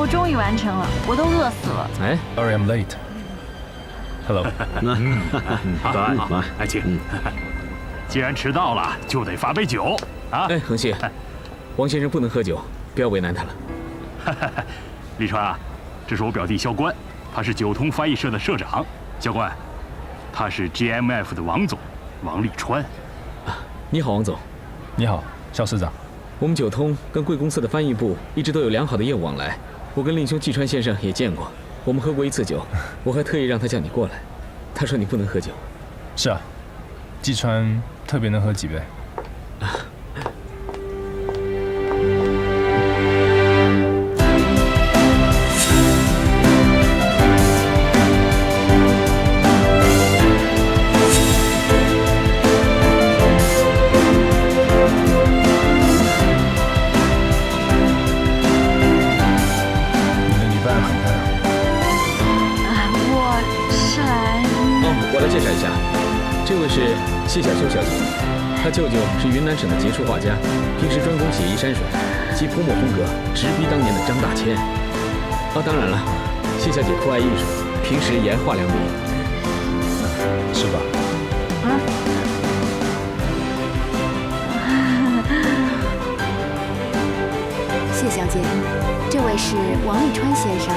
我终于完成了，我都饿死了。哎 ，Sorry I'm late. Hello. 来，哎，请。既然迟到了，就得罚杯酒啊！哎，恒信，王先生不能喝酒，不要为难他了。李川啊，这是我表弟萧关，他是九通翻译社的社长。萧关，他是 GMF 的王总，王立川。你好，王总。你好，萧社长。我们九通跟贵公司的翻译部一直都有良好的业务往来，我跟令兄季川先生也见过，我们喝过一次酒，我还特意让他叫你过来。他说你不能喝酒。是啊，季川特别能喝几杯。谢小秋小姐，她舅舅是云南省的杰出画家，平时专攻写意山水，其泼墨风格直逼当年的张大千。当然了，谢小姐酷爱艺术，平时也爱画两笔，是吧？谢小姐，这位是王立川先生，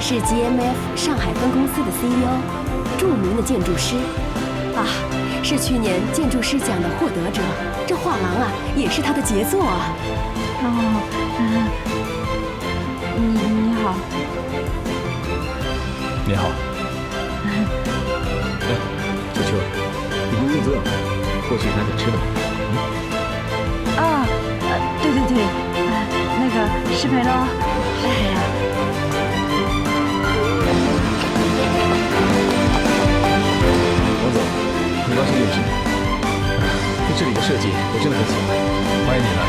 是 GMF 上海分公司的 CEO， 著名的建筑师。是去年建筑师奖的获得者，这画廊啊也是他的杰作啊。你好。你好。秋秋，你不肚子饿吗？过去拿点吃的吧。对，那个失陪了。王总，很高兴认识你。对这里的设计，我真的很喜欢。欢迎你来。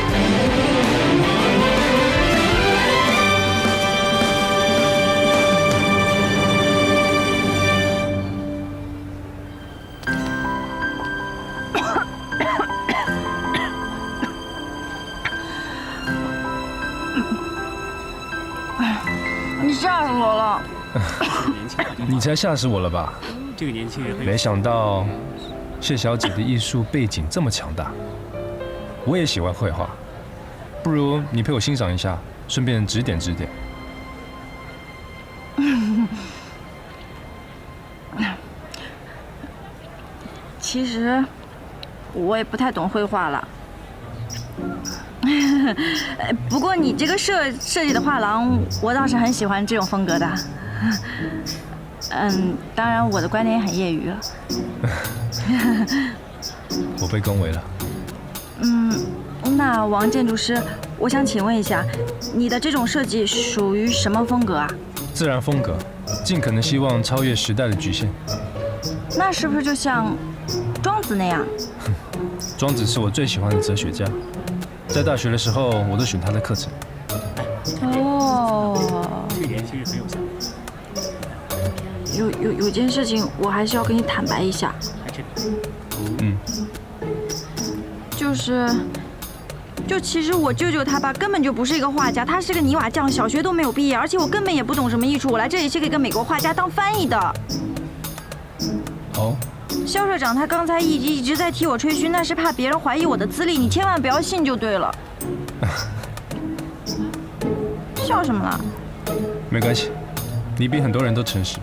你吓死我了！你才吓死我了吧？这个年轻人没想到谢小姐的艺术背景这么强大。我也喜欢绘画，不如你陪我欣赏一下，顺便指点指点。其实我也不太懂绘画了。不过你这个设计的画廊，我倒是很喜欢这种风格的。当然我的观点也很业余了。我被恭维了。那王建筑师，我想请问一下，你的这种设计属于什么风格啊？自然风格，尽可能希望超越时代的局限。那是不是就像庄子那样？庄子是我最喜欢的哲学家，在大学的时候我都选他的课程。哦，这个年轻人很有想法。有件事情我还是要跟你坦白一下。就其实我舅舅他爸根本就不是一个画家，他是个泥瓦匠，小学都没有毕业，而且我根本也不懂什么艺术，我来这里是给个美国画家当翻译的。哦，肖社长他刚才一直在替我吹嘘，那是怕别人怀疑我的资历，你千万不要信就对了。笑什么了？没关系，你比很多人都诚实。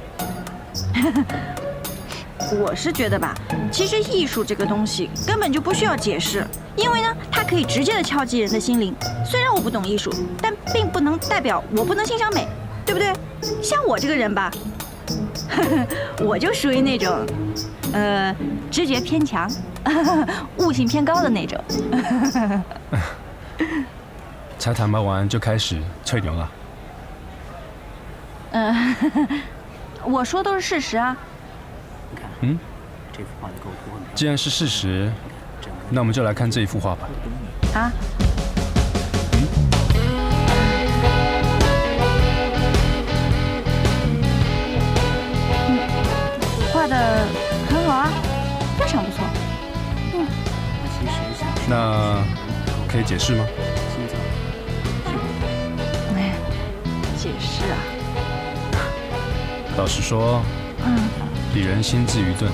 我是觉得吧，其实艺术这个东西根本就不需要解释，因为呢，它可以直接的敲击人的心灵。虽然我不懂艺术，但并不能代表我不能欣赏美，对不对？像我这个人吧，我就属于那种，直觉偏强，悟性偏高的那种。才坦白完就开始吹牛了。我说都是事实啊。这幅画的构图。既然是事实，那我们就来看这一幅画吧。啊？画的很好啊，非常不错。那可以解释吗？解释啊？老实说，鄙人心智愚钝，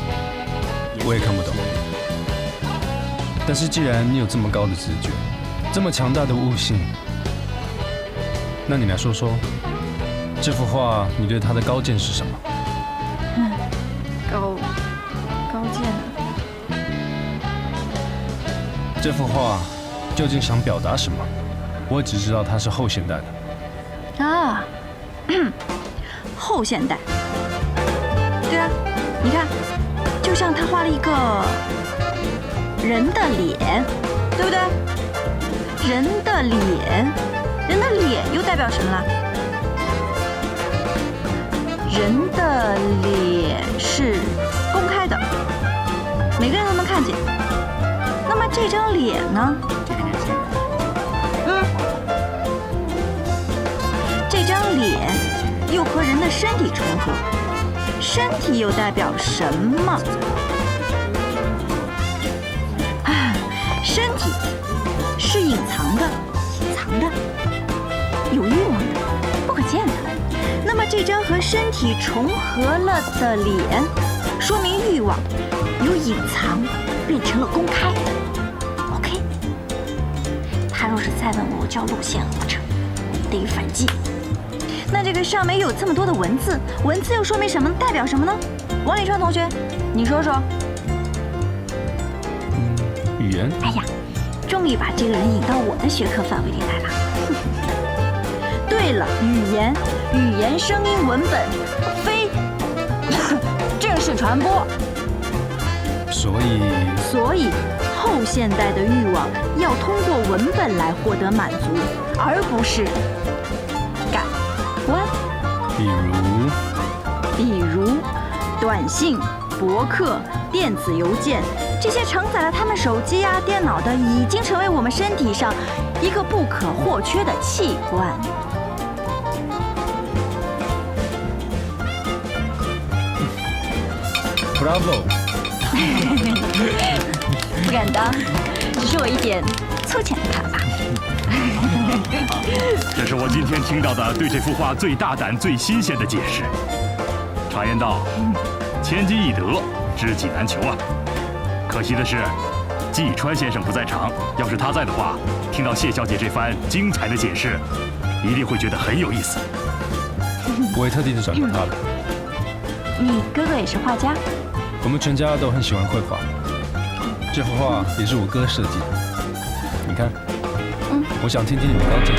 我也看不懂。但是既然你有这么高的直觉，这么强大的悟性，那你来说说，这幅画你对它的高见是什么？高见啊？这幅画究竟想表达什么？我只知道它是后现代的。啊，后现代。对啊，你看，就像他画了一个人的脸，对不对？人的脸，人的脸又代表什么了？人的脸是公开的，每个人都能看见。那么这张脸呢？这个年轻人，这张脸又和人的身体重合，身体又代表什么？啊，身体是隐藏的，有欲望的，不可见的。那么这张和身体重合了的脸，说明欲望由隐藏变成了公开。OK， 他若是再问我叫路线合成，得以反击。那这个上面有这么多的文字，文字又说明什么？代表什么呢？王礼川同学，你说说。语言。哎呀，终于把这个人引到我的学科范围里来了。对了，语言、声音、文本，非正式传播。所以后现代的欲望要通过文本来获得满足，而不是感官。比如短信、博客、电子邮件，这些承载了他们手机啊、电脑的，已经成为我们身体上一个不可或缺的器官。Bravo！ 不敢当，只是我一点粗浅的看法。这是我今天听到的对这幅画最大胆、最新鲜的解释。常言道，千金易得，知己难求啊。可惜的是，季川先生不在场。要是他在的话，听到谢小姐这番精彩的解释，一定会觉得很有意思。我也特地的找过他了。你哥哥也是画家？我们全家都很喜欢绘画，这幅画也是我哥设计的。你看，我想听听你的高见。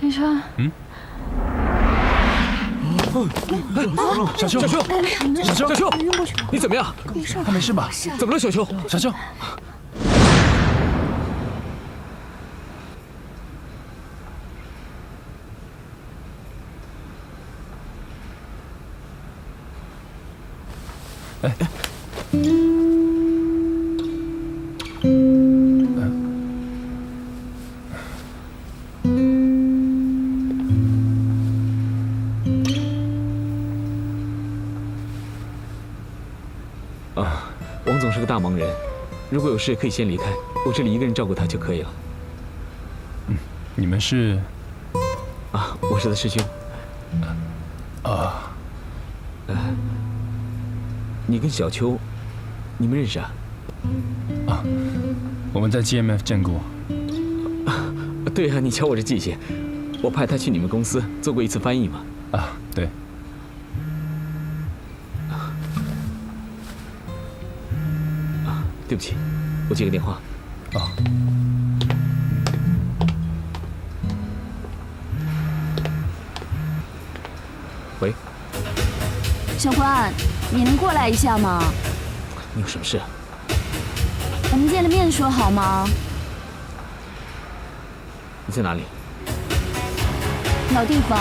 李川，小秋，你怎么样？他没事吧？怎么了，小秋？小秋。哎，王总是个大忙人，如果有事可以先离开，我这里一个人照顾他就可以了。你们是？我是他师兄。你跟小秋，你们认识啊？我们在 GMF 见过。对啊，你瞧我这记性，我派他去你们公司做过一次翻译嘛。对。对不起，我接个电话。喂。小关，你能过来一下吗？你有什么事啊？我们见了面说好吗？你在哪里？老地方。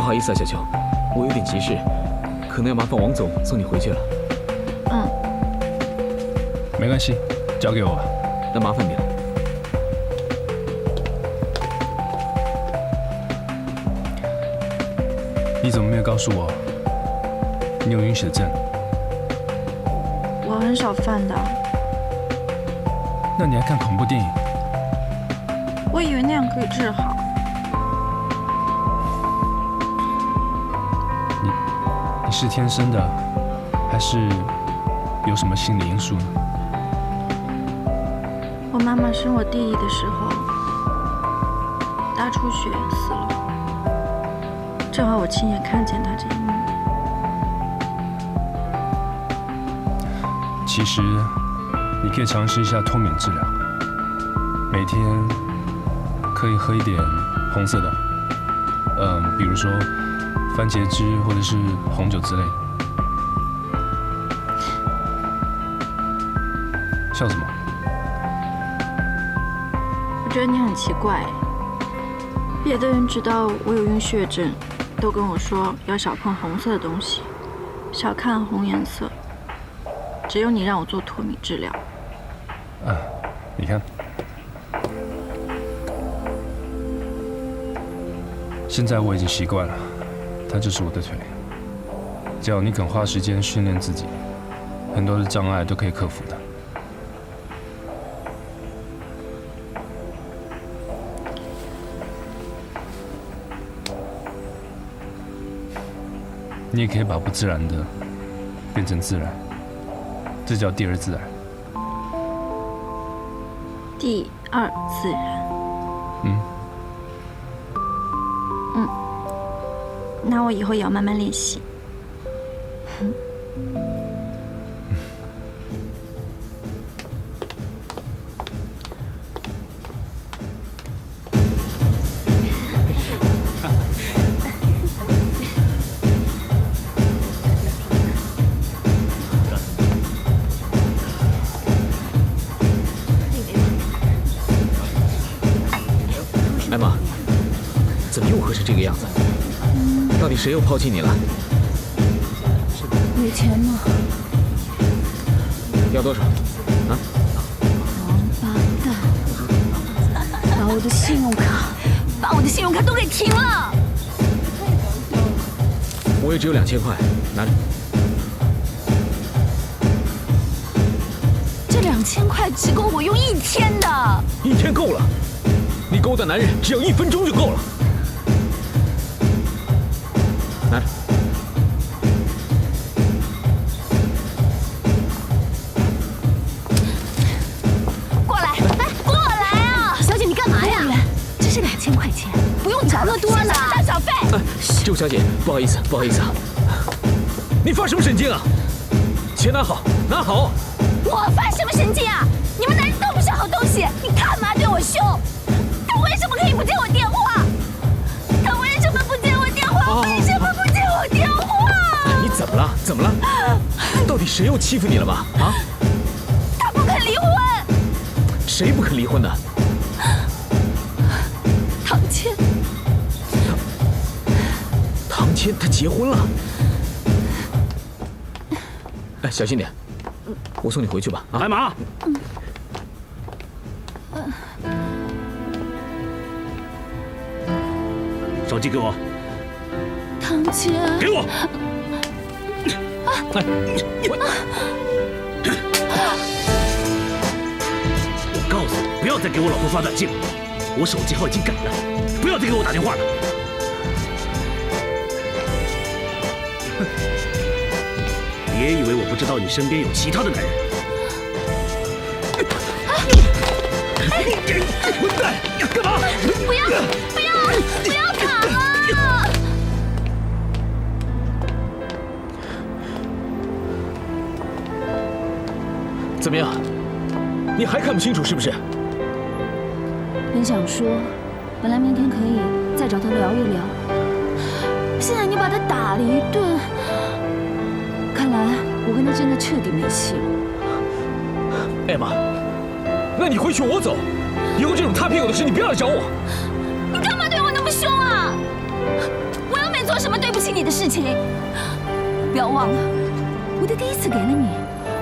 不好意思啊，小球，我有点急事，可能要麻烦王总送你回去了。没关系，交给我吧。那麻烦你了。你怎么没有告诉我你有晕血症？我很少犯的，那你还看恐怖电影？我以为那样可以治好。你是天生的，还是有什么心理因素呢？我妈妈生我弟弟的时候，大出血死了，正好我亲眼看见他这一幕。其实你可以尝试一下脱敏治疗，每天可以喝一点红色的，比如说番茄汁或者是红酒之类的。笑什么？我觉得你很奇怪，别的人知道我有晕血症，都跟我说要少碰红色的东西，少看红颜色。只有你让我做脱敏治疗。你看，现在我已经习惯了，它就是我的腿。只要你肯花时间训练自己，很多的障碍都可以克服的。你也可以把不自然的变成自然，这叫第二自然。第二自然。那我以后也要慢慢练习。艾玛，怎么又喝成这个样子？到底谁又抛弃你了？有钱吗？要多少？啊？王八蛋！把我的信用卡都给停了！我也只有2000块，拿着。这2000块只够我用1天的。1天够了，你勾搭男人只要1分钟就够了。拿着。过来，过来啊！小姐，你干嘛呀？这是2000块钱，不用找那么多呢。当小费。这位小姐，不好意思啊。你发什么神经啊？钱拿好，拿好。我发什么神经啊？你们男人都不是好东西，你干嘛对我凶？他为什么可以不接我电话？他为什么不接我电话？为什么不接我电话？你怎么了？怎么了？到底谁又欺负你了吧？啊？他不肯离婚。谁不肯离婚的？唐谦。唐谦，他结婚了。哎，小心点，我送你回去吧。啊，艾玛，手机给我，唐谦，给我。我告诉你，不要再给我老婆发短信了，我手机号已经改了，不要再给我打电话了。别以为我不知道你身边有其他的男人。混蛋，干嘛？不要打了！怎么样？你还看不清楚是不是？本想说，本来明天可以再找他聊一聊，现在你把他打了一顿，看来我跟他真的彻底没戏了。艾玛，那你回去我走，以后这种擦屁股的事你不要来找我。你干嘛对我那么凶啊？我又没做你的事情。不要忘了，我的第一次给了你，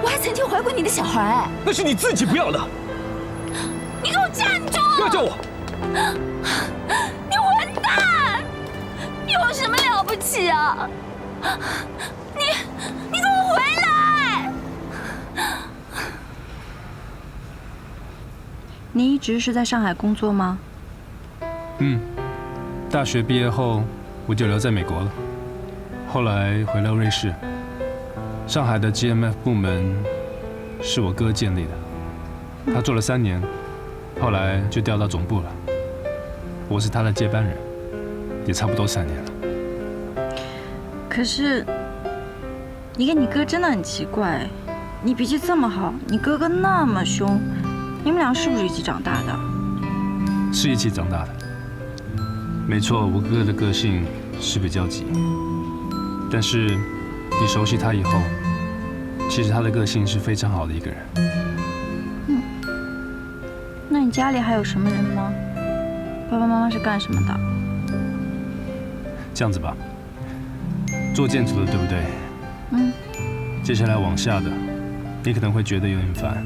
我还曾经怀过你的小孩。那是你自己不要的。你给我站住！不要叫我！你混蛋！你有什么了不起啊？你给我回来！你一直是在上海工作吗？大学毕业后我就留在美国了，后来回到瑞士。上海的 GMF 部门是我哥建立的，他做了3年，后来就调到总部了。我是他的接班人，也差不多3年了。可是，你跟你哥真的很奇怪，你脾气这么好，你哥哥那么凶，你们俩是不是一起长大的？是一起长大的，没错，我哥哥的个性是比较急，但是你熟悉他以后，其实他的个性是非常好的一个人。那你家里还有什么人吗？爸爸妈妈是干什么的？这样子吧，做建筑的对不对？接下来往下的，你可能会觉得有点烦。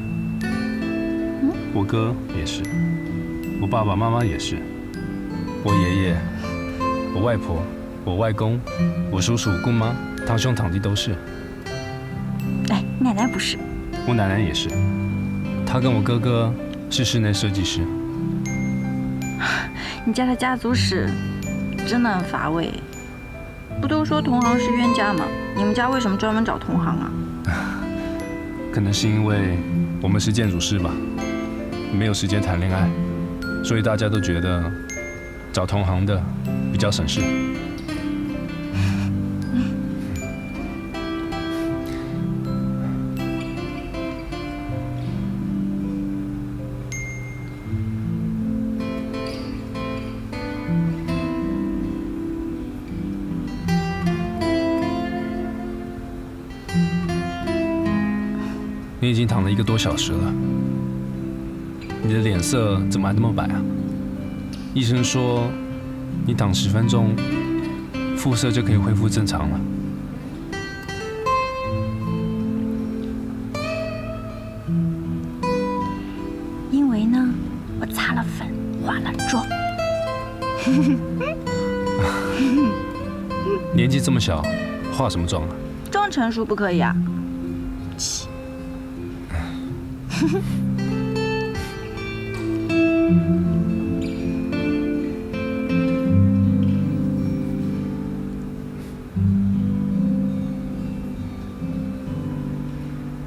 我哥也是，我爸爸妈妈也是，我爷爷、我外婆、我外公、我叔叔、姑妈、堂兄堂弟都是。哎，奶奶不是。我奶奶也是，她跟我哥哥是室内设计师。你家的家族史真的很乏味。不都说同行是冤家吗？你们家为什么专门找同行啊？可能是因为我们是建筑师吧，没有时间谈恋爱，所以大家都觉得找同行的比较省事。你已经躺了1个多小时了，你的脸色怎么还那么白啊？医生说你躺10分钟，肤色就可以恢复正常了。因为呢，我擦了粉，化了妆。年纪这么小，化什么妆啊？装成熟不可以啊？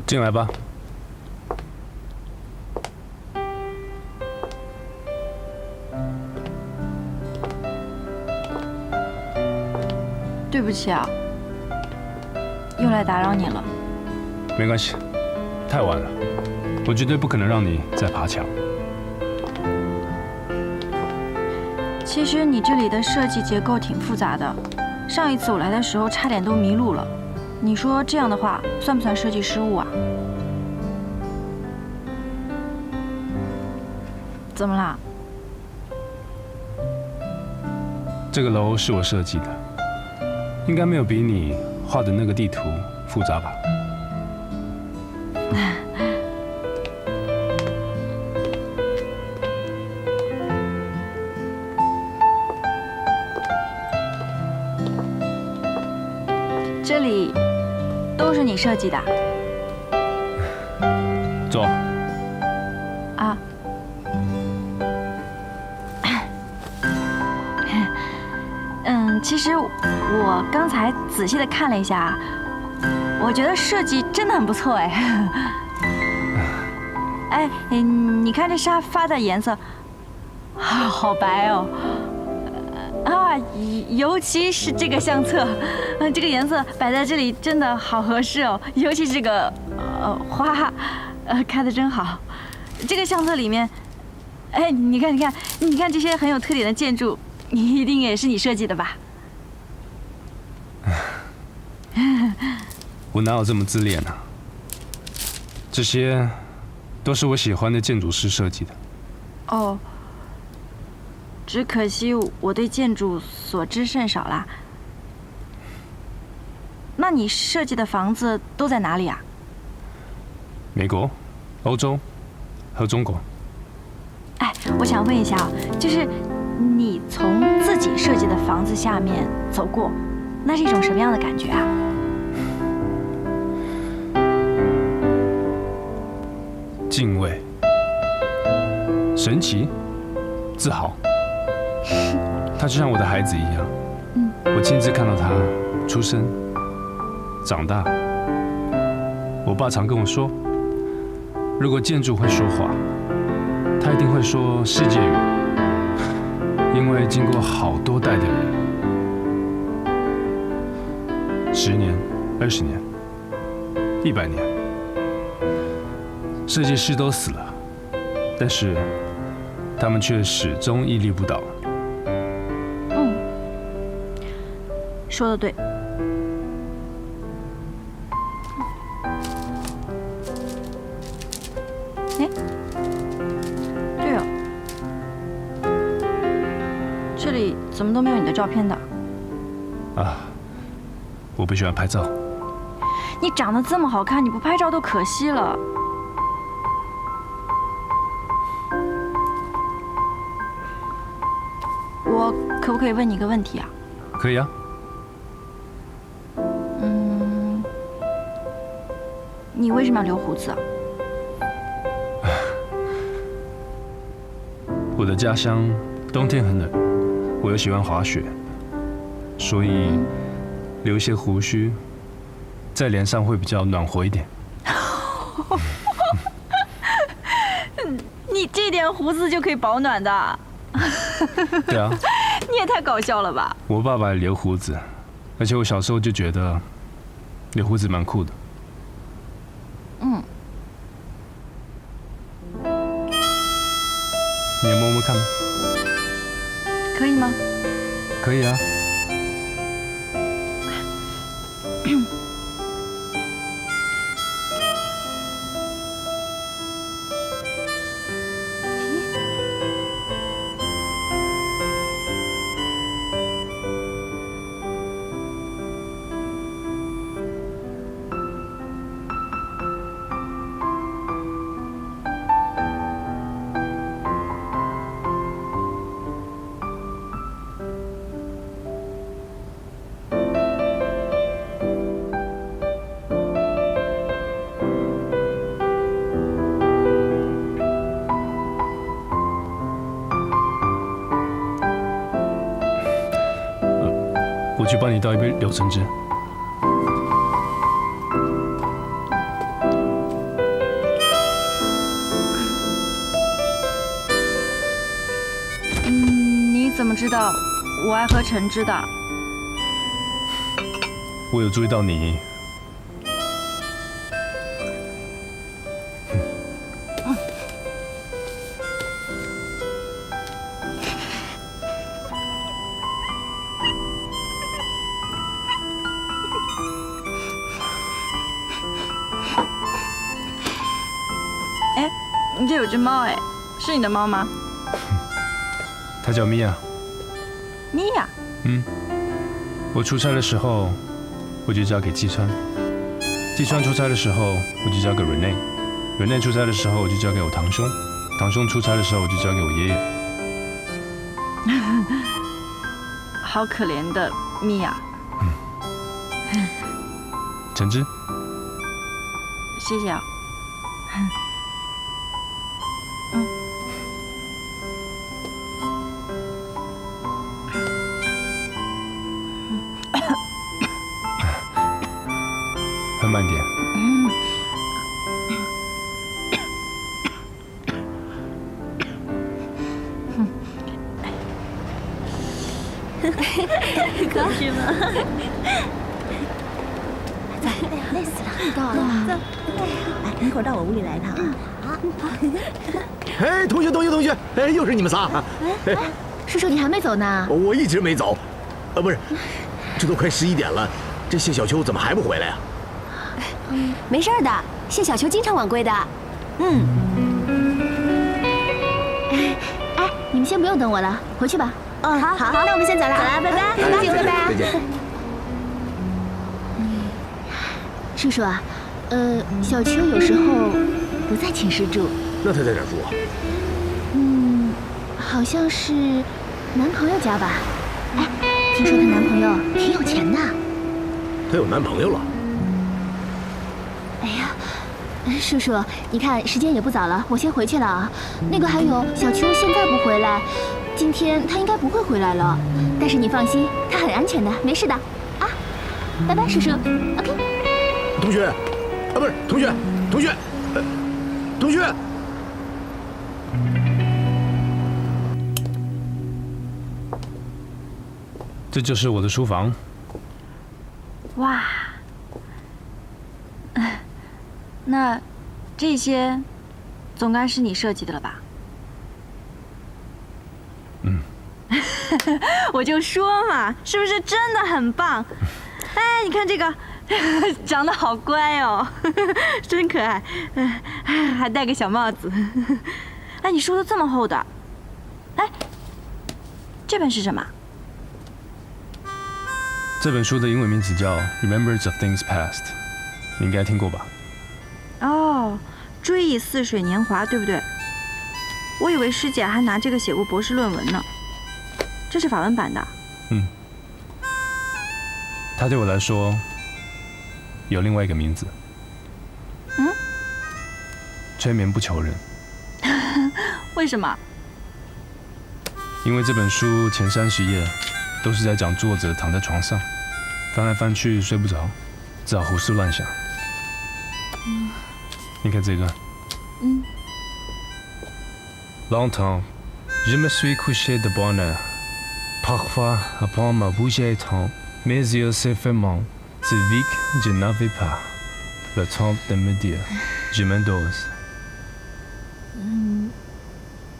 进来吧。对不起啊，又来打扰你了。没关系，太晚了，我绝对不可能让你再爬墙。其实你这里的设计结构挺复杂的，上一次我来的时候差点都迷路了。你说这样的话算不算设计失误啊？怎么啦？这个楼是我设计的，应该没有比你画的那个地图复杂吧？这里都是你设计的坐。啊？其实我刚才仔细的看了一下，我觉得设计真的很不错哎。哎，你看这沙发的颜色，好白哦。啊，尤其是这个相册，这个颜色摆在这里真的好合适哦。尤其是这个花，开得真好。这个相册里面，哎，你看这些很有特点的建筑，一定也是你设计的吧？我哪有这么自恋啊？这些都是我喜欢的建筑师设计的。哦，只可惜我对建筑所知甚少啦。那你设计的房子都在哪里啊？美国、欧洲和中国。哎，我想问一下啊，就是你从自己设计的房子下面走过，那是一种什么样的感觉啊？敬畏、神奇、自豪。他就像我的孩子一样，我亲自看到他出生、长大。我爸常跟我说，如果建筑会说话，他一定会说世界语，因为经过好多代的人，10年、20年、100年，设计师都死了，但是他们却始终屹立不倒。说得对。哎，对哦，这里怎么都没有你的照片的？啊，我不喜欢拍照。你长得这么好看，你不拍照都可惜了。我可不可以问你一个问题啊？可以啊。你为什么要留胡子啊？我的家乡冬天很冷，我又喜欢滑雪，所以留一些胡须，在脸上会比较暖和一点。你这点胡子就可以保暖的？对啊，你也太搞笑了吧！我爸爸也留胡子，而且我小时候就觉得留胡子蛮酷的。你要摸摸看吗？可以吗？可以啊。我去帮你倒一杯柳橙汁。你怎么知道我爱喝橙汁的？我有注意到你。你这有只猫哎，是你的猫吗？它叫米娅。米娅。我出差的时候，我就交给季川；季川出差的时候，我就交给瑞内；瑞内出差的时候，我就交给我堂兄；堂兄出差的时候，我就交给我爷爷。好可怜的米娅。橙汁。谢谢啊。喝慢点。可是吗？走，累死了，到了。走，来，一会儿到我屋里来一趟啊。哎，同学，哎，又是你们仨。哎，叔叔，你还没走呢？我一直没走，不是，这都快11点了，这谢小秋怎么还不回来啊？没事的，谢小秋经常晚归的。哎，你们先不用等我了，回去吧。好，那我们先走了。走了，拜拜，再见，拜拜。再见。叔叔啊，小秋有时候不在寝室住，那他在哪儿住啊？好像是男朋友家吧？哎，听说她男朋友挺有钱的。她有男朋友了？哎呀，叔叔，你看时间也不早了，我先回去了啊。那个还有，小秋现在不回来，今天她应该不会回来了。但是你放心，她很安全的，没事的。啊，拜拜，叔叔。OK。同学，啊，不是同学，同学，同学。这就是我的书房。哇，那这些总该是你设计的了吧？我就说嘛，是不是真的很棒？哎，你看这个，长得好乖哦，真可爱，还戴个小帽子。哎，你书都这么厚的，哎，这本是什么？这本书的英文名字叫《Remembrance of Things Past》，你应该听过吧？哦，追忆似水年华，对不对？我以为师姐还拿这个写过博士论文呢。这是法文版的。它对我来说有另外一个名字。催眠不求人。为什么？因为这本书前30页都是在讲作者躺在床上，翻来翻去睡不着，只好胡思乱想。你看这一段。Longtemps, je me suis couché de bonne heure. Parfois, après ma bougie étrange, mes yeux se ferment. C'est vite que je n'avais pas le temps de me dire, je m'endors.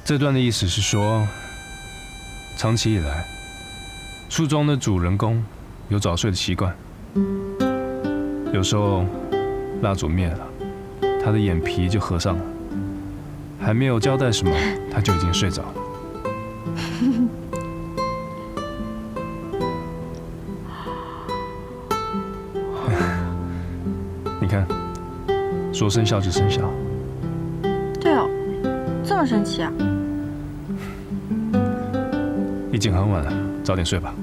这段的意思是说，长期以来，书中的主人公有早睡的习惯。有时候，蜡烛灭了，他的眼皮就合上了，还没有交代什么，他就已经睡着了。你看，说生效就生效。对哦，这么神奇啊！已经很晚了，早点睡吧。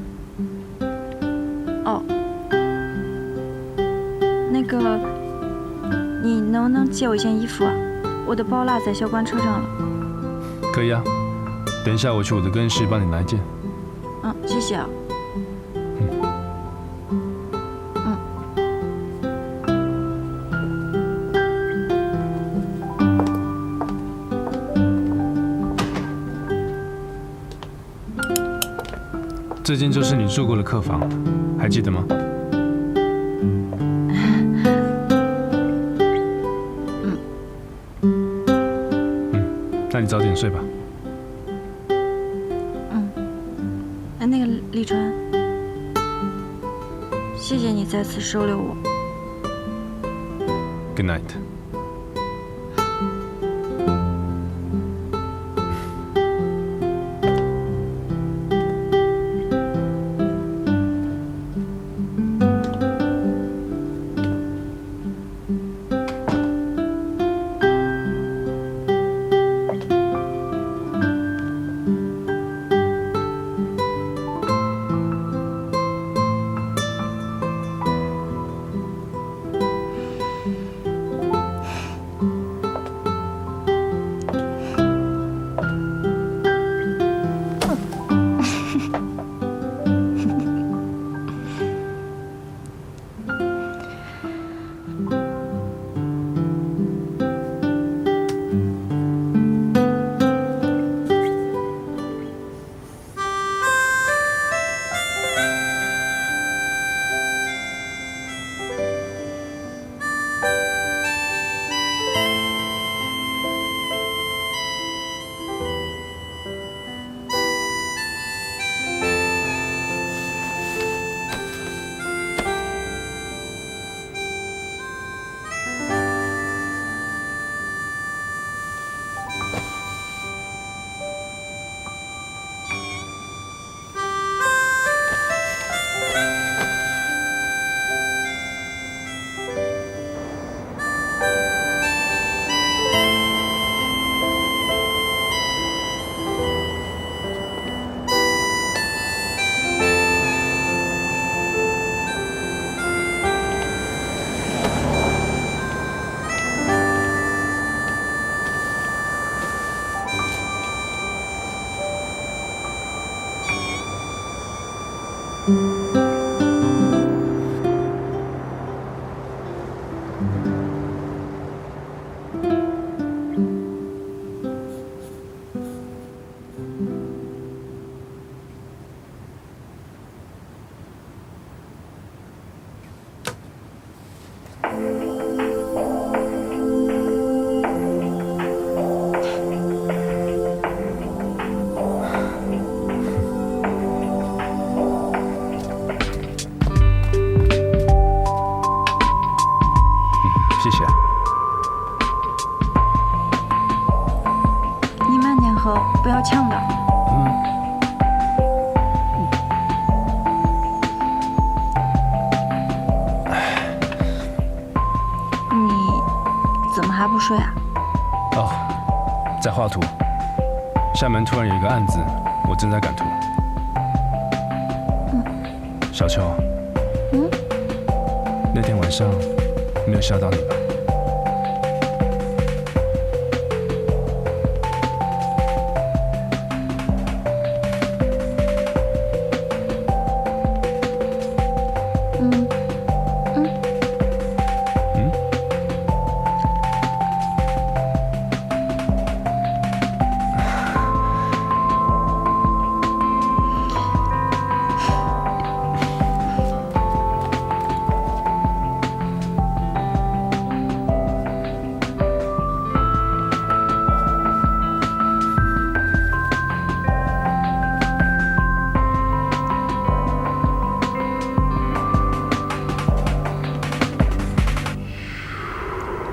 哦，那个，你能不能借我一件衣服啊？我的包落在萧关车上了。可以啊，等一下我去我的更衣室帮你拿一件。谢谢啊。这间就是你住过的客房，还记得吗？那你早点睡吧。那个立川，谢谢你再次收留我。Good night。睡啊？哦，在画图。厦门突然有一个案子，我正在赶图。小秋。那天晚上没有吓到你吧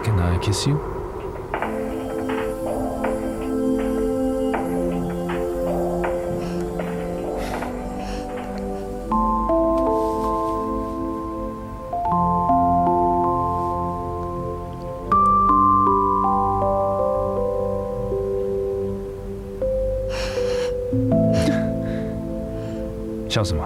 ？Can I kiss you? 笑什么？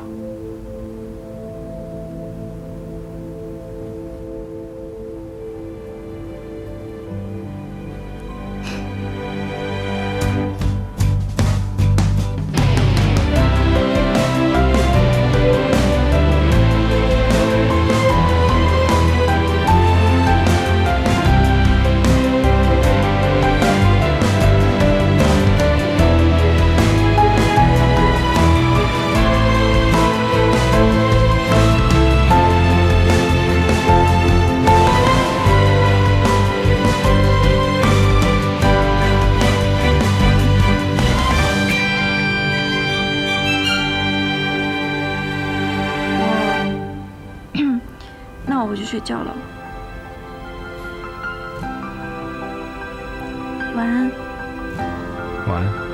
那我回去睡觉了，晚安。晚安。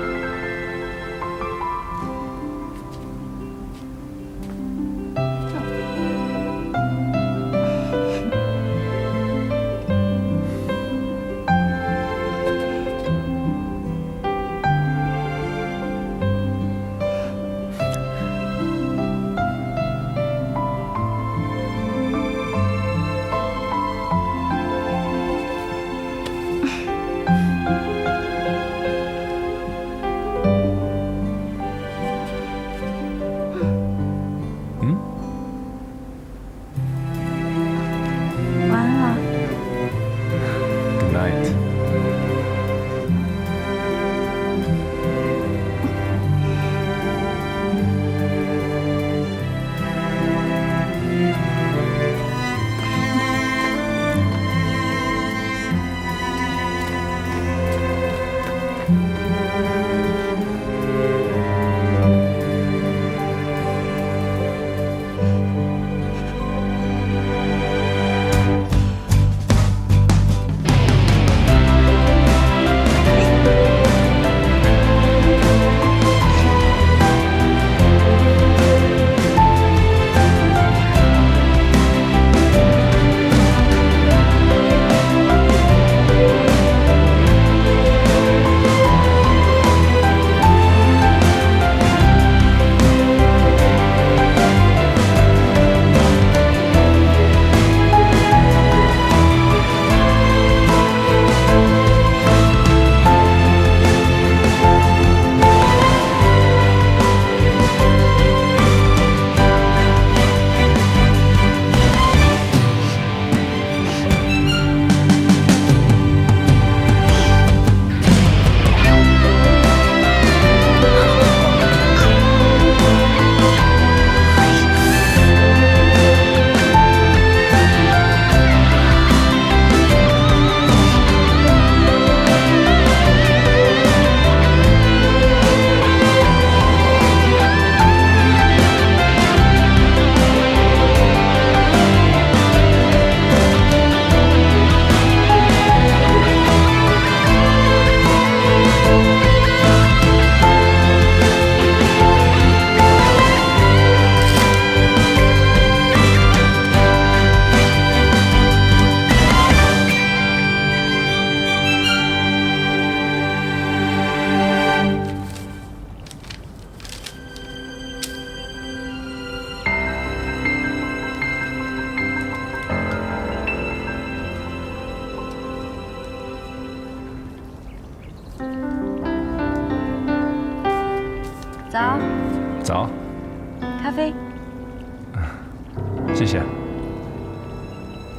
谢。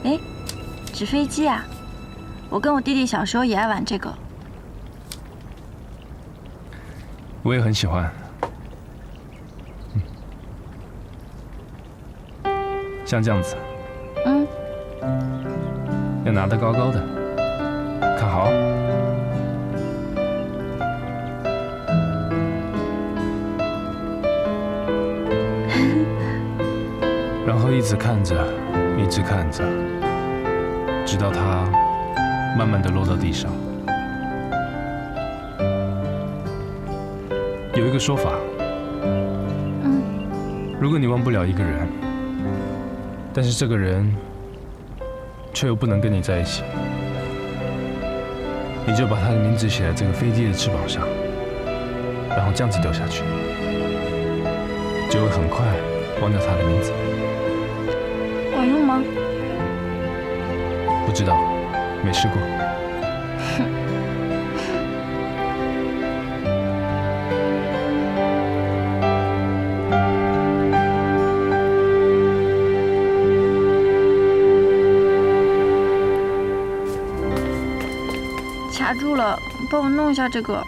哎，纸飞机啊，我跟我弟弟小时候也爱玩这个。我也很喜欢。像这样子。要拿得高高的，看好。然后一直看着，一直看着，直到它慢慢的落到地上。有一个说法，如果你忘不了一个人，但是这个人却又不能跟你在一起，你就把他的名字写在这个飞机的翅膀上，然后这样子丢下去，就会很快忘掉他的名字。管用吗？不知道，没试过。卡住了，帮我弄一下这个。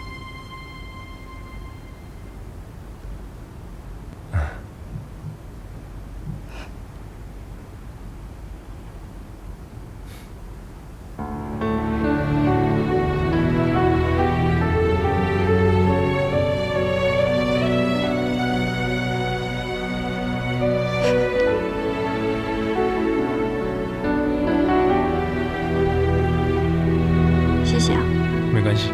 谢谢啊。没关系。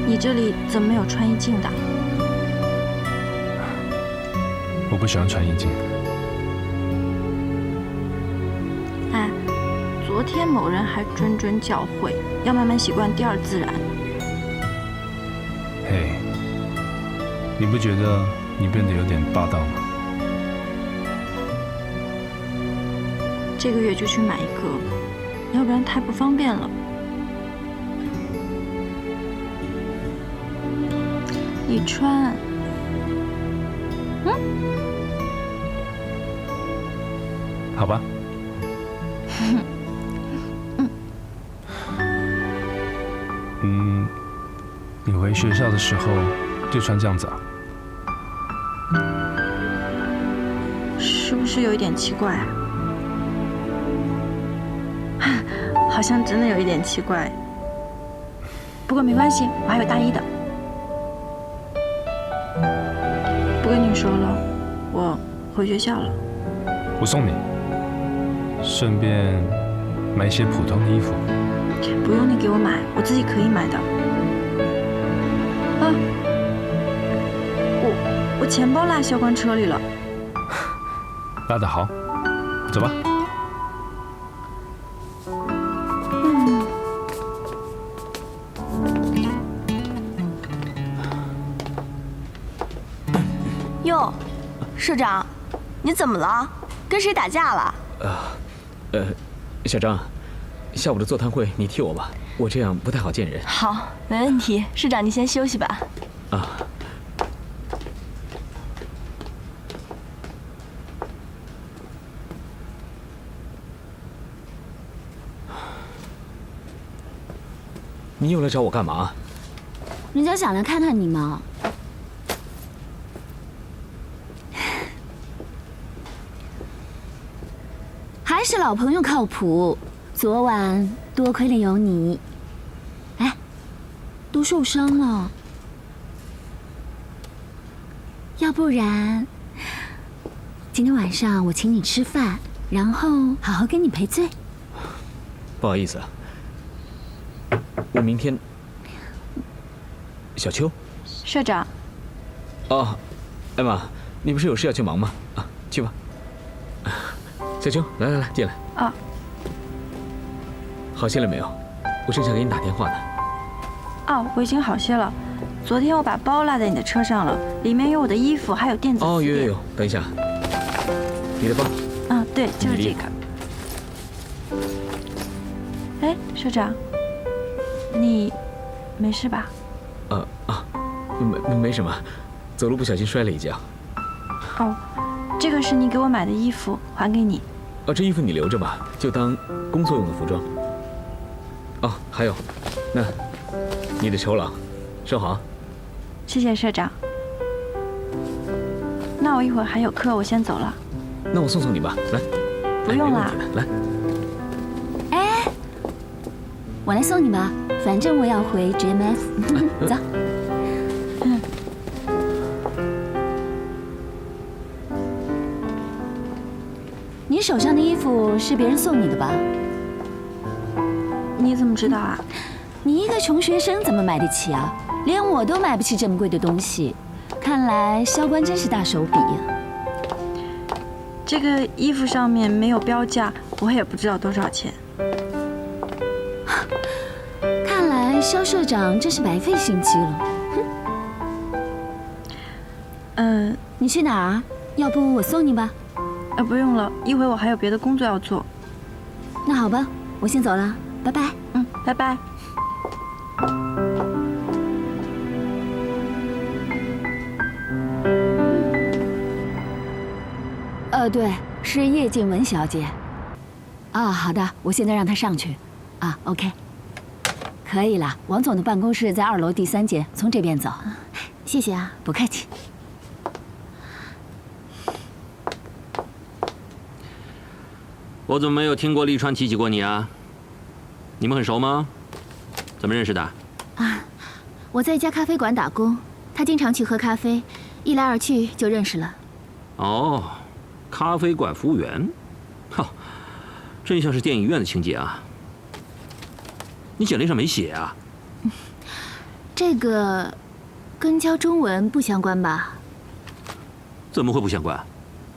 你这里怎么没有穿衣镜的？我不喜欢穿衣镜。哎，昨天某人还谆谆教诲，要慢慢习惯第二自然。嘿，你不觉得你变得有点霸道吗？这个月就去买一个，要不然太不方便了。你穿，好吧。你回学校的时候就穿这样子啊？是不是有一点奇怪啊？好像真的有一点奇怪。不过没关系，我还有大衣的。不跟你说了，我回学校了。我送你，顺便买一些普通的衣服。不用你给我买，我自己可以买的。啊，我钱包落校官车里了。拉得好，走吧。哟，社长，你怎么了？跟谁打架了？小张，下午的座谈会你替我吧，我这样不太好见人。好，没问题。社长，你先休息吧。啊。你又来找我干嘛？人家想来看看你嘛。还是老朋友靠谱。昨晚多亏了有你。哎，都受伤了，要不然今天晚上我请你吃饭，然后好好跟你赔罪。不好意思啊，我明天。小秋，社长。哦，艾玛，你不是有事要去忙吗？啊，去吧。小秋，来，进来。啊。好些了没有？我正想给你打电话呢。哦，我已经好些了。昨天我把包落在你的车上了，里面有我的衣服，还有电子词典。有，等一下，你的包。嗯，对，就是这个。哎，社长，你没事吧？没什么，走路不小心摔了一跤。哦，这个是你给我买的衣服，还给你。哦，这衣服你留着吧，就当工作用的服装。哦，还有，那你的酬劳，收好。谢谢社长。那我一会儿还有课，我先走了。那我送你吧，来。不用啦，来。哎，我来送你吧，反正我要回 GMF。走。你手上的衣服是别人送你的吧？你怎么知道啊？你一个穷学生怎么买得起啊？连我都买不起这么贵的东西，看来萧官真是大手笔呀。这个衣服上面没有标价，我也不知道多少钱。看来萧社长真是白费心机了。你去哪儿？要不我送你吧。不用了，一会儿我还有别的工作要做。那好吧，我先走了，拜拜。拜拜。对，是叶静雯小姐。好的，我现在让她上去。OK， 可以了。王总的办公室在2楼第3间，从这边走。谢谢啊，不客气。我怎么没有听过利川提起过你啊？你们很熟吗？怎么认识的？我在一家咖啡馆打工，他经常去喝咖啡，一来二去就认识了。哦，咖啡馆服务员，真像是电影院的情节啊！你简历上没写啊？这个跟教中文不相关吧？怎么会不相关？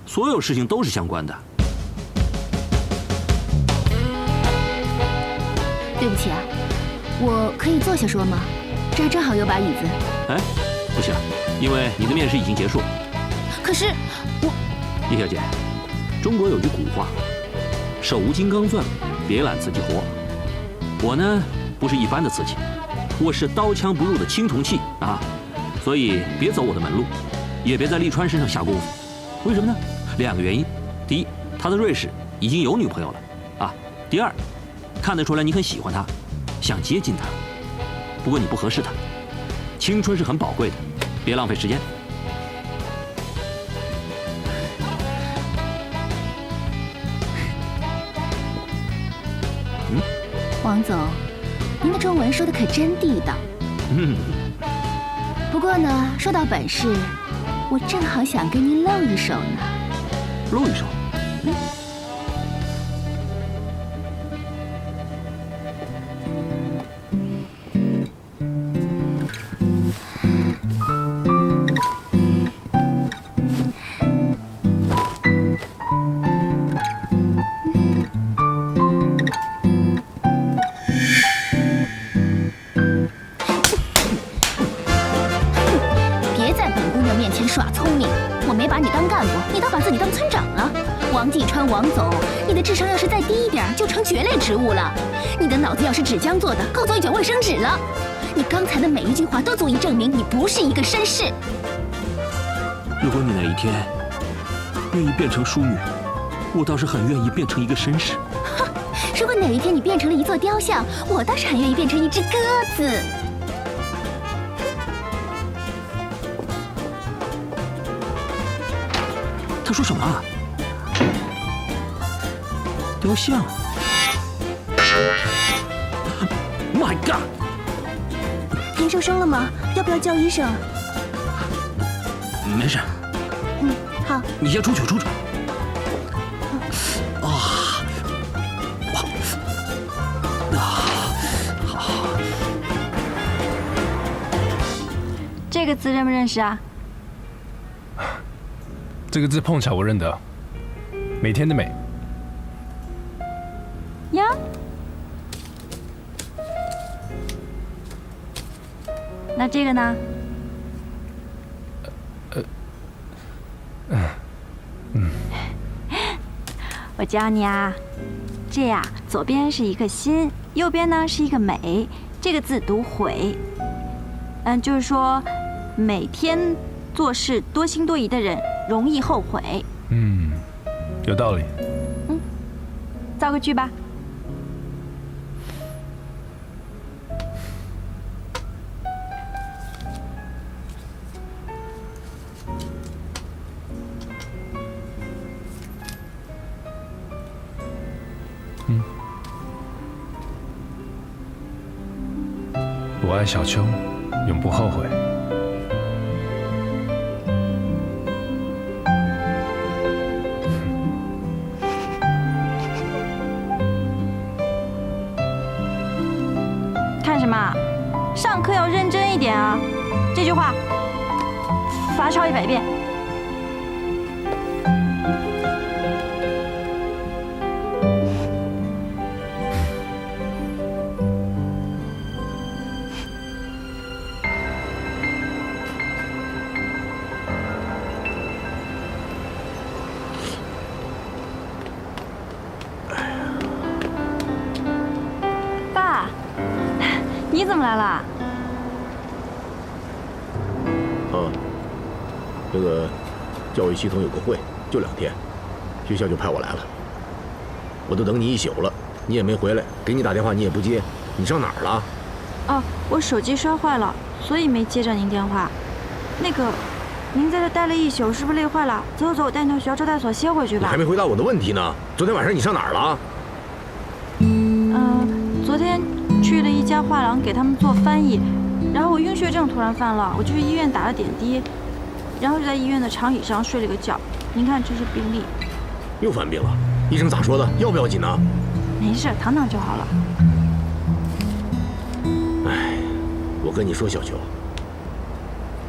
所有事情都是相关的。对不起啊，我可以坐下说吗？这儿正好有把椅子。哎，不行，因为你的面试已经结束。可是我，叶小姐，中国有句古话，手无金刚钻，别揽瓷器活。我呢，不是一般的瓷器，我是刀枪不入的青铜器啊，所以别走我的门路，也别在利川身上下功夫。为什么呢？2个原因：第一，他在瑞士已经有女朋友了啊；第二，看得出来你很喜欢他，想接近他。不过你不合适他，青春是很宝贵的，别浪费时间。王总，您的中文说的可真地道。不过呢，说到本事，我正好想跟您露一手呢。露一手？耍聪明，我没把你当干部，你倒把自己当村长了。王继川，王总，你的智商要是再低一点，就成蕨类植物了。你的脑子要是纸浆做的，够做一卷卫生纸了。你刚才的每一句话都足以证明你不是一个绅士。如果你哪一天愿意变成淑女，我倒是很愿意变成一个绅士。哼，如果哪一天你变成了一座雕像，我倒是很愿意变成一只鸽子。他说什么啊？雕像 ？My God！ 您受伤了吗？要不要叫医生？没事。好。你先出去，出去。好。这个字认不认识啊？这个字碰巧我认得，每天的美。呀，那这个呢？我教你啊，这呀，左边是一个心，右边呢是一个美，这个字读悔。就是说，每天做事多心多疑的人容易后悔。有道理。造个句吧。我爱小秋，永不后悔。看什么？上课要认真一点啊！这句话罚抄100遍。爸，你怎么来了？这个教育系统有个会，就2天，学校就派我来了。我都等你1宿了，你也没回来，给你打电话你也不接，你上哪儿了？哦，我手机摔坏了，所以没接着您电话。那个，您在这待了1宿，是不是累坏了？走，我带你到学校招待所歇会去吧。你还没回答我的问题呢。昨天晚上你上哪儿了？昨天去了一家画廊给他们做翻译，然后我晕血症突然犯了，我就去医院打了点滴，然后就在医院的长椅上睡了个觉。您看，这是病历。又犯病了？医生咋说的？要不要紧呢？没事，躺躺就好了。哎，我跟你说，小秋，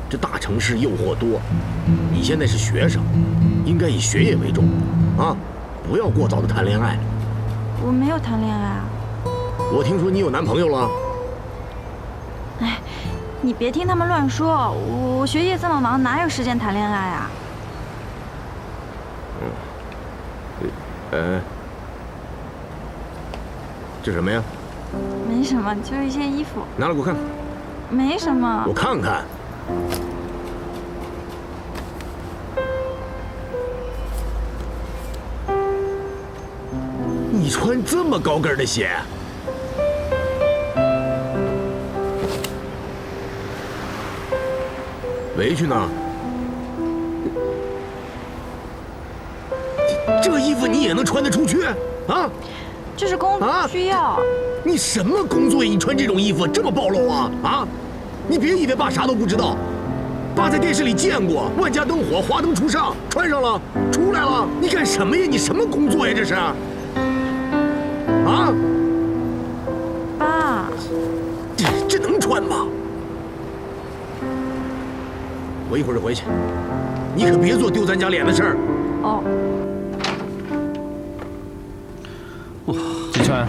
这大城市诱惑多，你现在是学生，应该以学业为重，啊，不要过早的谈恋爱。我没有谈恋爱啊。我听说你有男朋友了。哎，你别听他们乱说，我学业这么忙，哪有时间谈恋爱啊？这什么呀？没什么，就是一些衣服。拿来给我看看。没什么。我看看。你穿这么高跟的鞋？围裙呢？这衣服你也能穿得出去啊？这是工作需要。你什么工作呀？你穿这种衣服这么暴露啊？啊！你别以为爸啥都不知道，爸在电视里见过，万家灯火，华灯初上，穿上了，出来了，你干什么呀？你什么工作呀？这是？啊？爸，这能穿吗？我一会儿就回去，你可别做丢咱家脸的事儿。哦。季川。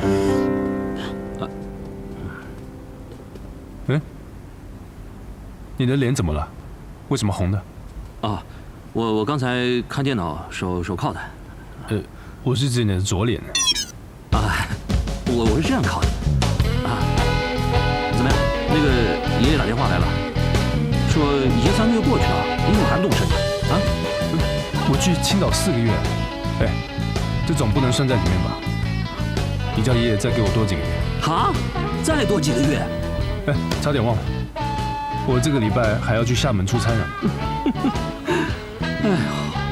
你的脸怎么了？为什么红的？啊，我刚才看电脑手铐的。我是指你的左脸。啊，我是这样铐的。啊，怎么样？那个爷爷打电话来了，说已经3个月过去了，你怎么还不动身呢？啊？我去青岛4个月，这总不能算在里面吧？你叫爷爷再给我多几个月。哈？再多几个月？差点忘了。我这个礼拜还要去厦门出差呢。哎呦，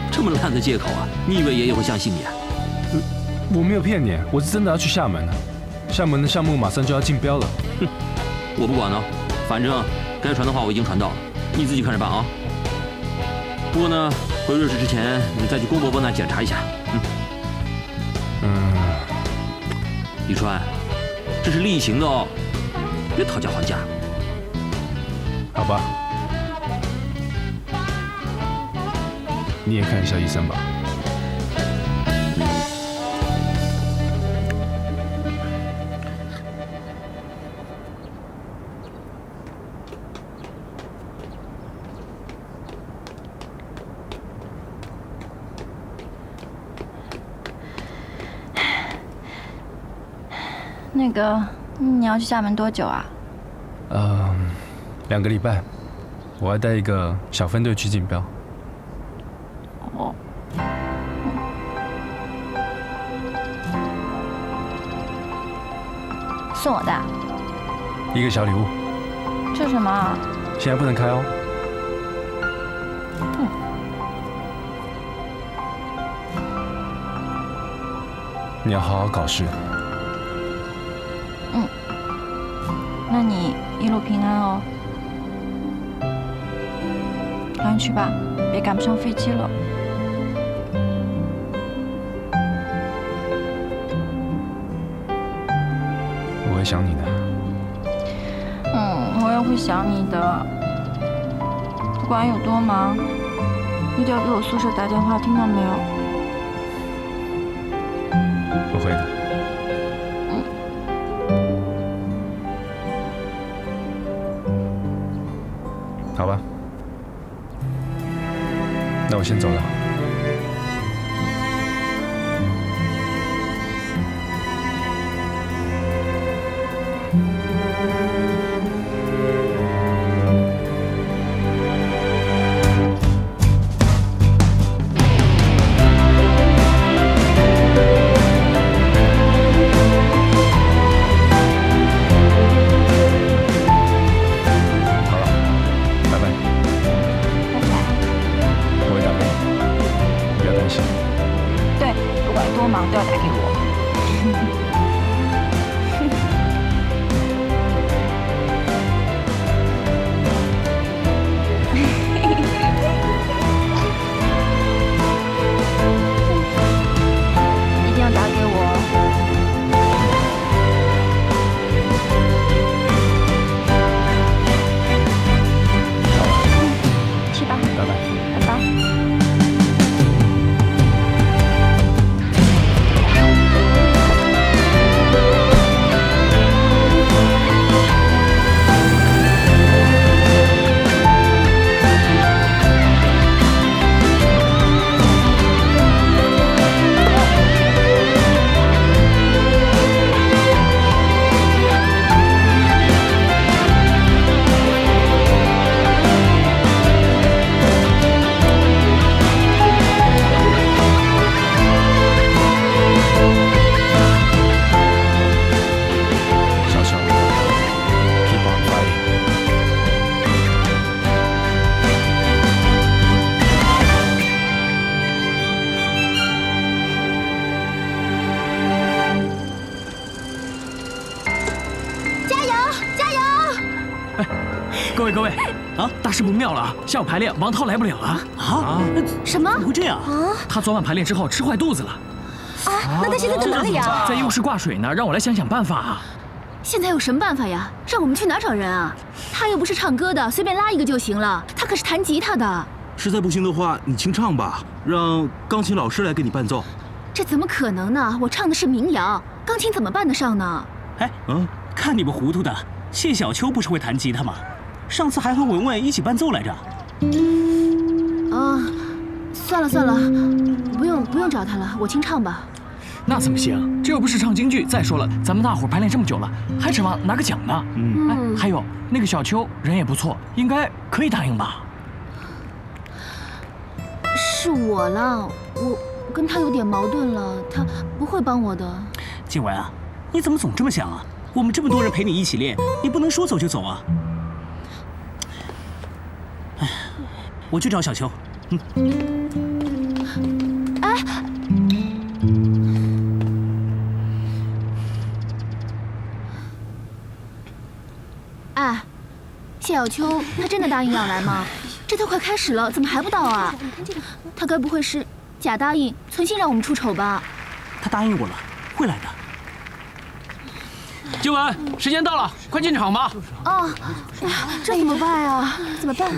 这么烂的借口啊！你以为爷爷会相信你啊？我没有骗你，我是真的要去厦门的。厦门的项目马上就要竞标了。我不管了，反正该传的话我已经传到了，你自己看着办啊。不过呢，回瑞士之前你再去郭伯伯那检查一下。李川，这是例行的哦，别讨价还价。好吧，你也看一下医生吧。那个，你要去厦门多久啊？2个礼拜，我要带一个小分队去竞标。哦。送我的？一个小礼物。这什么啊？现在不能开哦。你要好好考试。那你一路平安哦。赶紧去吧，别赶不上飞机了。我会想你的。我也会想你的。不管有多忙，一定要给我宿舍打电话，听到没有？我会的。好吧，那我先走了。都要打给我。一定要打给我。去吧，拜拜。拜拜。各位啊，大事不妙了啊！下午排练，王涛来不了了啊！什么？怎么会这样啊？他昨晚排练之后吃坏肚子了。啊，那他现在在哪里呀？在医务室挂水呢，让我来想想办法啊。现在有什么办法呀？让我们去哪找人啊？他又不是唱歌的，随便拉一个就行了。他可是弹吉他的。实在不行的话，你清唱吧，让钢琴老师来给你伴奏。这怎么可能呢？我唱的是民谣，钢琴怎么办得上呢？哎，看你们糊涂的，谢小秋不是会弹吉他吗？上次还和文文一起伴奏来着。啊，算了，不用找他了，我清唱吧。那怎么行？这又不是唱京剧。再说了，咱们大伙排练这么久了，还指望拿个奖呢。哎，还有那个小秋人也不错，应该可以答应吧？是我了，我跟他有点矛盾了，他不会帮我的。静雯啊，你怎么总这么想啊？我们这么多人陪你一起练，你不能说走就走啊。哎，我去找小秋。哎，谢小秋，他真的答应要来吗？这都快开始了，怎么还不到啊？他该不会是假答应，存心让我们出丑吧？他答应我了，会来的。静雯，时间到了，快进场吧。啊，这怎么办呀？怎么办？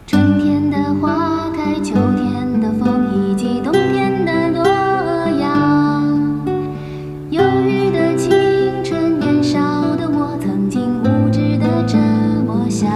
春天的花开，秋天的风，以及冬天的洛阳。忧郁的青春，年少的我，曾经无知的这么想。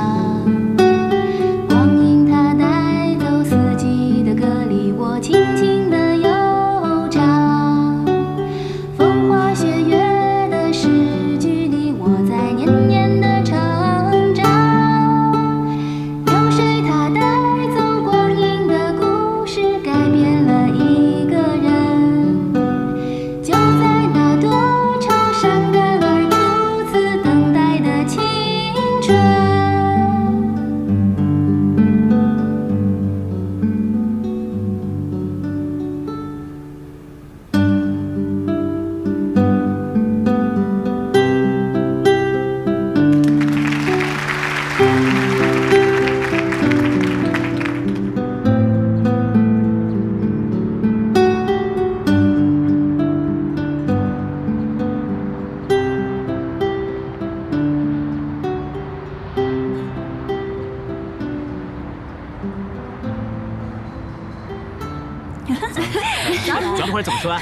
咱们会怎么说？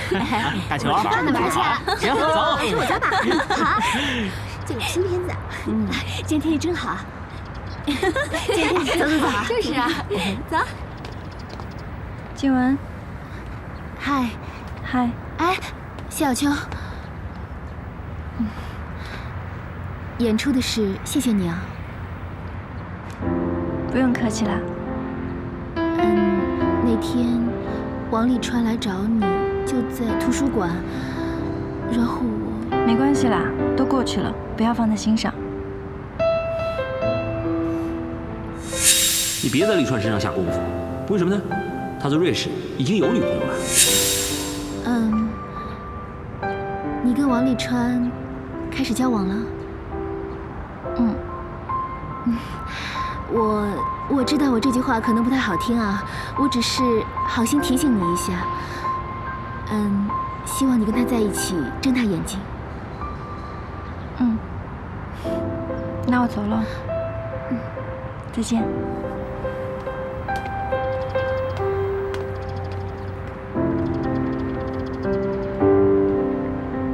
打球？真的玩去啊？行，走。是我家吧？好，这个新片子，今天天气真好。今天天气走，就是啊，走。静雯，嗨，嗨，哎，谢小秋，演出的事谢谢你啊。不用客气啦。那天王沥川来找你，就在图书馆，然后我……没关系啦，都过去了，不要放在心上。你别在沥川身上下功夫，为什么呢？他在瑞士已经有女朋友了。你跟王沥川开始交往了？我知道我这句话可能不太好听啊，我只是好心提醒你一下。希望你跟他在一起睁大眼睛。那我走了。再见。